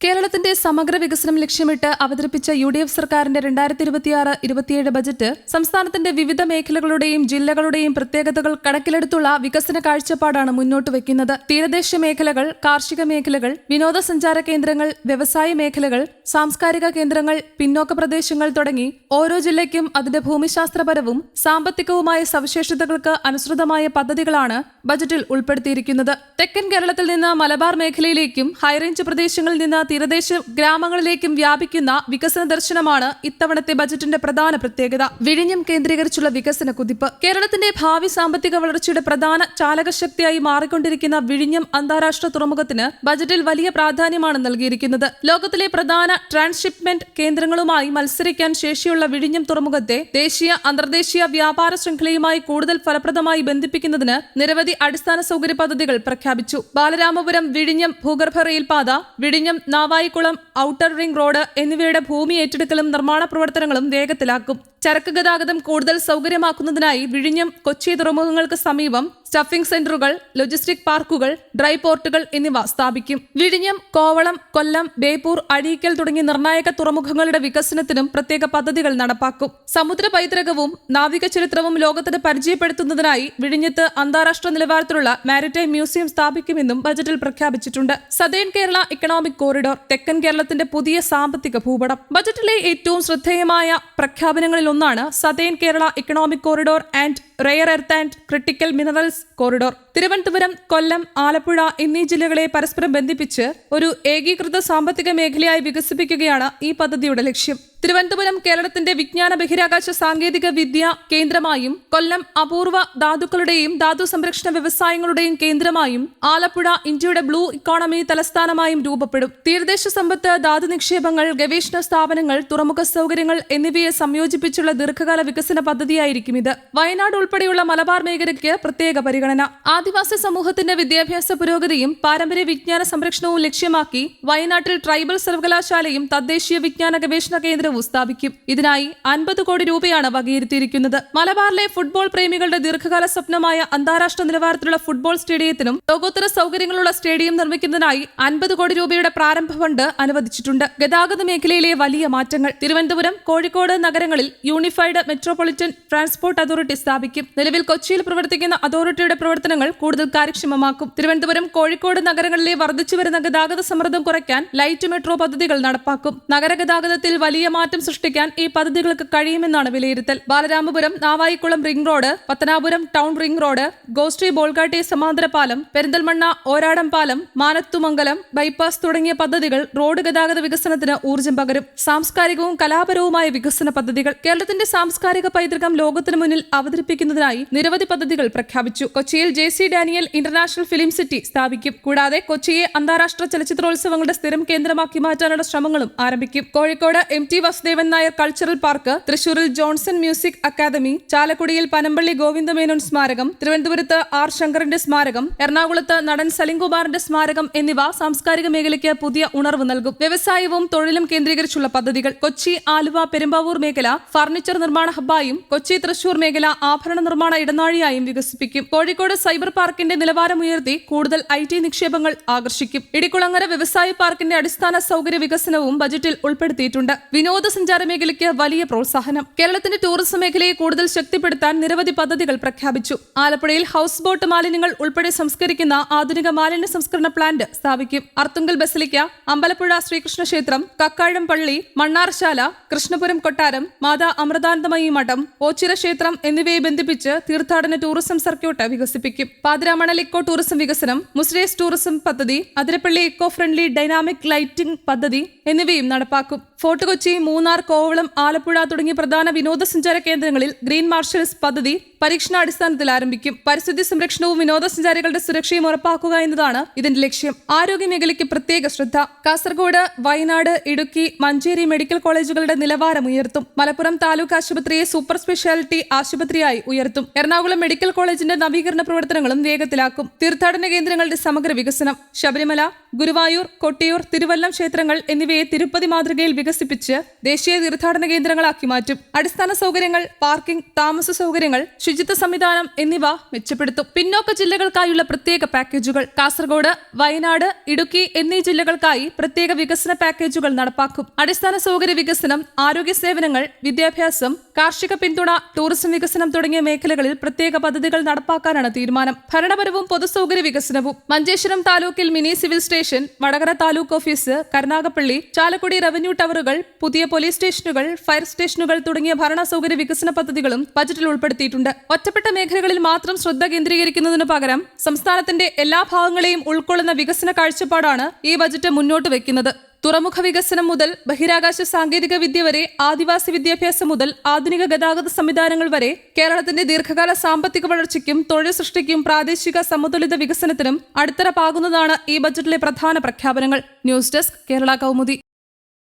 കേരളത്തിന്റെ സമഗ്ര വികസനം ലക്ഷ്യമിട്ട് അവതരിപ്പിച്ച UDF സർക്കാരിന്റെ 2026-27 ബജറ്റ് സംസ്ഥാനത്തിന്റെ വിവിധ മേഖലകളുടെയും ജില്ലകളുടെയും പ്രത്യേകതകൾ കണക്കിലെടുത്തുള്ള വികസന കാഴ്ചപ്പാടാണ് മുന്നോട്ട് വയ്ക്കുന്നത്. തീരദേശ മേഖലകൾ, കാർഷിക മേഖലകൾ, വിനോദസഞ്ചാര കേന്ദ്രങ്ങൾ, വ്യവസായ മേഖലകൾ, സാംസ്കാരിക കേന്ദ്രങ്ങൾ, പിന്നോക്ക പ്രദേശങ്ങൾ തുടങ്ങി ഓരോ ജില്ലയ്ക്കും അതിന്റെ ഭൂമിശാസ്ത്രപരവും സാമ്പത്തികവുമായ സവിശേഷതകൾക്ക് അനുസൃതമായ പദ്ധതികളാണ് ബജറ്റിൽ ഉൾപ്പെടുത്തിയിരിക്കുന്നത്. തെക്കൻ കേരളത്തിൽ നിന്ന് മലബാർ മേഖലയിലേക്കും ഹൈറേഞ്ച് പ്രദേശങ്ങളിൽ നിന്ന് തീരദേശ ഗ്രാമങ്ങളിലേക്കും വ്യാപിക്കുന്ന വികസന ദർശനമാണ് ഇത്തവണത്തെ ബജറ്റിന്റെ പ്രധാന പ്രത്യേകത. വിഴിഞ്ഞം കേന്ദ്രീകരിച്ചുള്ള വികസന കുതിപ്പ്. കേരളത്തിന്റെ ഭാവി സാമ്പത്തിക വളർച്ചയുടെ പ്രധാന ചാലകശക്തിയായി മാറിക്കൊണ്ടിരിക്കുന്ന വിഴിഞ്ഞം അന്താരാഷ്ട്ര തുറമുഖത്തിന് ബജറ്റിൽ വലിയ പ്രാധാന്യമാണ് നൽകിയിരിക്കുന്നത്. ലോകത്തിലെ പ്രധാന ട്രാൻസ്ഷിപ്മെന്റ് കേന്ദ്രങ്ങളുമായി മത്സരിക്കാൻ ശേഷിയുള്ള വിഴിഞ്ഞം തുറമുഖത്തെ ദേശീയ അന്തർദേശീയ വ്യാപാര ശൃംഖലയുമായി കൂടുതൽ ഫലപ്രദമായി ബന്ധിപ്പിക്കുന്നതിന് നിരവധി അടിസ്ഥാന സൗകര്യ പദ്ധതികൾ പ്രഖ്യാപിച്ചു. ബാലരാമപുരം വിഴിഞ്ഞം ഭൂഗർഭ റെയിൽപാത, വിഴിഞ്ഞം നാവായിക്കുളം ഔട്ടർ റിംഗ് റോഡ് എന്നിവയുടെ ഭൂമി ഏറ്റെടുക്കലും നിർമ്മാണ പ്രവർത്തനങ്ങളും വേഗത്തിലാക്കും. ചരക്ക് ഗതാഗതം കൂടുതൽ സൗകര്യമാക്കുന്നതിനായി വിഴിഞ്ഞം, കൊച്ചി തുറമുഖങ്ങൾക്ക് സമീപം സ്റ്റഫിംഗ് സെന്ററുകൾ, ലോജിസ്റ്റിക് പാർക്കുകൾ, ഡ്രൈ പോർട്ടുകൾ എന്നിവ സ്ഥാപിക്കും. വിഴിഞ്ഞം, കോവളം, കൊല്ലം, ബേപ്പൂർ, അഴീക്കൽ തുടങ്ങിയ നിർണായക തുറമുഖങ്ങളുടെ വികസനത്തിനും പ്രത്യേക പദ്ധതികൾ നടപ്പാക്കും. സമുദ്ര പൈതൃകവും നാവിക ചരിത്രവും ലോകത്തിന് പരിചയപ്പെടുത്തുന്നതിനായി വിഴിഞ്ഞത്ത് അന്താരാഷ്ട്ര നിലവാരത്തിലുള്ള മാരിടൈം മ്യൂസിയം സ്ഥാപിക്കുമെന്നും ബജറ്റിൽ പ്രഖ്യാപിച്ചിട്ടുണ്ട്. Southern Kerala economic corridor. തെക്കൻ കേരളത്തിന്റെ പുതിയ സാമ്പത്തിക ഭൂപടം. ബജറ്റിലെ ഏറ്റവും ശ്രദ്ധേയമായ പ്രഖ്യാപനങ്ങളിൽ ഒന്നാണ് southern Kerala economic corridor and rare earth and critical minerals corridor. Thiruvananthapuram, Kollam, Alappuzha എന്നീ ജില്ലകളെ പരസ്പരം ബന്ധിപ്പിച്ച് ഒരു ഏകീകൃത സാമ്പത്തിക മേഖലയായി വികസിപ്പിക്കുകയാണ് ഈ പദ്ധതിയുടെ ലക്ഷ്യം. തിരുവനന്തപുരം കേരളത്തിന്റെ വിജ്ഞാന ബഹിരാകാശ സാങ്കേതിക വിദ്യ കേന്ദ്രമായും, കൊല്ലം അപൂർവ ധാതുക്കളുടെയും ധാതു സംരക്ഷണ വ്യവസായങ്ങളുടെയും കേന്ദ്രമായും, ആലപ്പുഴ ഇന്ത്യയുടെ ബ്ലൂ ഇക്കോണമി തലസ്ഥാനമായും രൂപപ്പെടും. തീരദേശ സമ്പത്ത്, ധാതു നിക്ഷേപങ്ങൾ, ഗവേഷണ സ്ഥാപനങ്ങൾ, തുറമുഖ സൗകര്യങ്ങൾ എന്നിവയെ സംയോജിപ്പിച്ചുള്ള ദീർഘകാല വികസന പദ്ധതിയായിരിക്കും ഇത്. വയനാട് ഉൾപ്പെടെയുള്ള മലബാർ മേഖലയ്ക്ക് പ്രത്യേക പരിഗണന. ആദിവാസി സമൂഹത്തിന്റെ വിദ്യാഭ്യാസ പുരോഗതിയും പാരമ്പര്യ വിജ്ഞാന സംരക്ഷണവും ലക്ഷ്യമാക്കി വയനാട്ടിൽ ട്രൈബൽ സർവകലാശാലയും തദ്ദേശീയ വിജ്ഞാന ഗവേഷണ കേന്ദ്രവും സ്ഥാപിക്കും. ഇതിനായി 50 കോടി രൂപയാണ് വകയിരുത്തിയിരിക്കുന്നത്. മലബാറിലെ ഫുട്ബോൾ പ്രേമികളുടെ ദീർഘകാല സ്വപ്നമായ അന്താരാഷ്ട്ര നിലവാരത്തിലുള്ള ഫുട്ബോൾ സ്റ്റേഡിയത്തിനും ലോകോത്തര സൗകര്യങ്ങളുള്ള സ്റ്റേഡിയം നിർമ്മിക്കുന്നതിനായി 50 കോടി രൂപയുടെ പ്രാരംഭ ഫണ്ട് അനുവദിച്ചിട്ടുണ്ട്. ഗതാഗത മേഖലയിലെ വലിയ മാറ്റങ്ങൾ. തിരുവനന്തപുരം, കോഴിക്കോട് നഗരങ്ങളിൽ യൂണിഫൈഡ് മെട്രോപൊളിറ്റൻ ട്രാൻസ്പോർട്ട് അതോറിറ്റി സ്ഥാപിക്കും. നിലവിൽ കൊച്ചിയിൽ പ്രവർത്തിക്കുന്ന അതോറിറ്റിയുടെ പ്രവർത്തനങ്ങൾ കൂടുതൽ കാര്യക്ഷമമാക്കും. തിരുവനന്തപുരം, കോഴിക്കോട് നഗരങ്ങളിലെ വർദ്ധിച്ചുവരുന്ന ഗതാഗത സമ്മർദ്ദം കുറയ്ക്കാൻ ലൈറ്റ് മെട്രോ പദ്ധതികൾ നടപ്പാക്കും. നഗരഗതാഗതത്തിൽ വലിയ മാറ്റം സൃഷ്ടിക്കാൻ ഈ പദ്ധതികൾക്ക് കഴിയുമെന്നാണ് വിലയിരുത്തൽ. Balaramapuram Navaikulam ring road, Pathanapuram town ring road, Goshree Bolgatty സമാന്തര പാലം, പെരിന്തൽമണ്ണ ഓരാടം പാലം, മാനത്തുമംഗലം ബൈപ്പാസ് തുടങ്ങിയ പദ്ധതികൾ റോഡ് ഗതാഗത വികസനത്തിന് ഊർജ്ജം പകരും. സാംസ്കാരികവും കലാപരവുമായ വികസന പദ്ധതികൾ. കേരളത്തിന്റെ സാംസ്കാരിക പൈതൃകം ലോകത്തിനു മുന്നിൽ അവതരിപ്പിക്കുന്നതിനായി നിരവധി പദ്ധതികൾ പ്രഖ്യാപിച്ചു. കൊച്ചിയിൽ JC Daniel international film city സ്ഥാപിക്കും. കൂടാതെ കൊച്ചിയെ അന്താരാഷ്ട്ര ചലച്ചിത്രോത്സവങ്ങളുടെ സ്ഥിരം കേന്ദ്രമാക്കി മാറ്റാനുള്ള ശ്രമങ്ങളും ആരംഭിക്കും. Kozhikode MT Vasudevan Nair cultural park, തൃശൂരിൽ ജോൺസൺ മ്യൂസിക് അക്കാദമി, ചാലക്കുടിയിൽ പനമ്പള്ളി ഗോവിന്ദമേനോൻ സ്മാരകം, തിരുവനന്തപുരത്ത് R ശങ്കറിന്റെ സ്മാരകം, എറണാകുളത്ത് നടൻ സലിംകുമാറിന്റെ സ്മാരകം എന്നിവ സാംസ്കാരിക മേഖലയ്ക്ക് പുതിയ ഉണർവ് നൽകും. വ്യവസായവും തൊഴിലും കേന്ദ്രീകരിച്ചുള്ള പദ്ധതികൾ. കൊച്ചി, ആലുവ, പെരുമ്പാവൂർ മേഖല ഫർണിച്ചർ നിർമ്മാണ ഹബ്ബായും, കൊച്ചി തൃശൂർ മേഖല ആഭരണ നിർമ്മാണ ഇടനാഴിയായും വികസിപ്പിക്കും. കോഴിക്കോട് സൈബർ പാർക്കിന്റെ നിലവാരം ഉയർത്തി കൂടുതൽ IT നിക്ഷേപങ്ങൾ ആകർഷിക്കും. ഇടിക്കുളങ്ങര വ്യവസായ പാർക്കിന്റെ അടിസ്ഥാന സൗകര്യ വികസനവും ബജറ്റിൽ ഉൾപ്പെടുത്തിയിട്ടുണ്ട്. വിനോദസഞ്ചാര മേഖലയ്ക്ക് വലിയ പ്രോത്സാഹനം. കേരളത്തിന്റെ ടൂറിസം മേഖലയെ കൂടുതൽ ശക്തിപ്പെടുത്താൻ നിരവധി പദ്ധതികൾ പ്രഖ്യാപിച്ചു. ആലപ്പുഴയിൽ ഹൌസ് ബോട്ട് മാലിന്യങ്ങൾ ഉൾപ്പെടെ സംസ്കരിക്കുന്ന ആധുനിക മാലിന്യ സംസ്കരണ പ്ലാന്റ് സ്ഥാപിക്കും. അർത്തുങ്കൽ ബസലിക്ക, അമ്പലപ്പുഴ ശ്രീകൃഷ്ണ ക്ഷേത്രം, കക്കാഴം പള്ളി, മണ്ണാർശാല, കൃഷ്ണപുരം കൊട്ടാരം, മാതാ അമൃതാനന്ദമയി മഠം, ഓച്ചിറ ക്ഷേത്രം എന്നിവയെ ബന്ധിപ്പിച്ച് തീർത്ഥാടന ടൂറിസം സർക്യൂട്ട് വികസിപ്പിക്കും. പാതിരാമണൽ ഇക്കോ ടൂറിസം വികസനം, മുസ്രേസ് ടൂറിസം പദ്ധതി, Athirappilly eco friendly dynamic lighting പദ്ധതി എന്നിവയും നടപ്പാക്കും. ഫോർട്ട് കൊച്ചി, മൂന്നാർ, കോവളം, ആലപ്പുഴ തുടങ്ങിയ പ്രധാന വിനോദസഞ്ചാര കേന്ദ്രങ്ങളിൽ ഗ്രീൻ മാർഷൽസ് പദ്ധതി പരീക്ഷണാടിസ്ഥാനത്തിൽ ആരംഭിക്കും. പരിസ്ഥിതി സംരക്ഷണവും വിനോദസഞ്ചാരികളുടെ സുരക്ഷയും ഉറപ്പാക്കുക എന്നതാണ് ഇതിന്റെ ലക്ഷ്യം. ആരോഗ്യ മേഖലയ്ക്ക് പ്രത്യേക ശ്രദ്ധ. കാസർഗോഡ്, വയനാട്, ഇടുക്കി, മഞ്ചേരി മെഡിക്കൽ കോളേജുകളുടെ നിലവാരം ഉയർത്തും. മലപ്പുറം താലൂക്ക് ആശുപത്രിയെ സൂപ്പർ സ്പെഷ്യാലിറ്റി ആശുപത്രിയായി ഉയർത്തും. എറണാകുളം മെഡിക്കൽ കോളേജിന്റെ നവീകരണ പ്രവർത്തനങ്ങളും വേഗത്തിലാക്കും. തീർത്ഥാടന കേന്ദ്രങ്ങളുടെ സമഗ്ര വികസനം. ശബരിമല, ഗുരുവായൂർ, കൊട്ടിയൂർ, തിരുവല്ലം ക്ഷേത്രങ്ങൾ എന്നിവയെ തിരുപ്പതി മാതൃകയിൽ വികസിപ്പിച്ച് ദേശീയ തീർത്ഥാടന കേന്ദ്രങ്ങളാക്കി മാറ്റും. അടിസ്ഥാന സൗകര്യങ്ങൾ, പാർക്കിംഗ്, താമസ സൗകര്യങ്ങൾ, ശുചിത്വ സംവിധാനം എന്നിവ മെച്ചപ്പെടുത്തും. പിന്നോക്ക ജില്ലകൾക്കായുള്ള പ്രത്യേക പാക്കേജുകൾ. കാസർഗോഡ്, വയനാട്, ഇടുക്കി എന്നീ ജില്ലകൾക്കായി പ്രത്യേക വികസന പാക്കേജുകൾ നടപ്പാക്കും. അടിസ്ഥാന സൗകര്യ വികസനം, ആരോഗ്യ സേവനങ്ങൾ, വിദ്യാഭ്യാസം, കാർഷിക പിന്തുണ, ടൂറിസം വികസനം തുടങ്ങിയ മേഖലകളിൽ പ്രത്യേക പദ്ധതികൾ നടപ്പാക്കാനാണ് തീരുമാനം. ഭരണപരവും പൊതുസൗകര്യ വികസനവും. മഞ്ചേശ്വരം താലൂക്കിൽ mini civil station, Vadakara taluk office, Karunagappally, Chalakudy revenue ടവറുകൾ, പുതിയ പോലീസ് സ്റ്റേഷനുകൾ, ഫയർ സ്റ്റേഷനുകൾ തുടങ്ങിയ ഭരണ സൗകര്യ വികസന പദ്ധതികളും ബജറ്റിൽ ഉൾപ്പെടുത്തിയിട്ടുണ്ട്. ഒറ്റപ്പെട്ട മേഖലകളിൽ മാത്രം ശ്രദ്ധ കേന്ദ്രീകരിക്കുന്നതിനു പകരം സംസ്ഥാനത്തിന്റെ എല്ലാ ഭാഗങ്ങളെയും ഉൾക്കൊള്ളുന്ന വികസന കാഴ്ചപ്പാടാണ് ഈ ബജറ്റ് മുന്നോട്ട് വയ്ക്കുന്നത്. തുറമുഖ വികസനം മുതൽ ബഹിരാകാശ സാങ്കേതിക വിദ്യ വരെ, ആദിവാസി വിദ്യാഭ്യാസം മുതൽ ആധുനിക ഗതാഗത സംവിധാനങ്ങൾ വരെ കേരളത്തിന്റെ ദീർഘകാല സാമ്പത്തിക വളർച്ചയ്ക്കും തൊഴിൽ സൃഷ്ടിക്കും പ്രാദേശിക സമതുലിത വികസനത്തിനും അടിത്തറ പാകുന്നതാണ് ഈ ബജറ്റിലെ പ്രധാന പ്രഖ്യാപനങ്ങൾ. News desk, Kerala Kaumudi.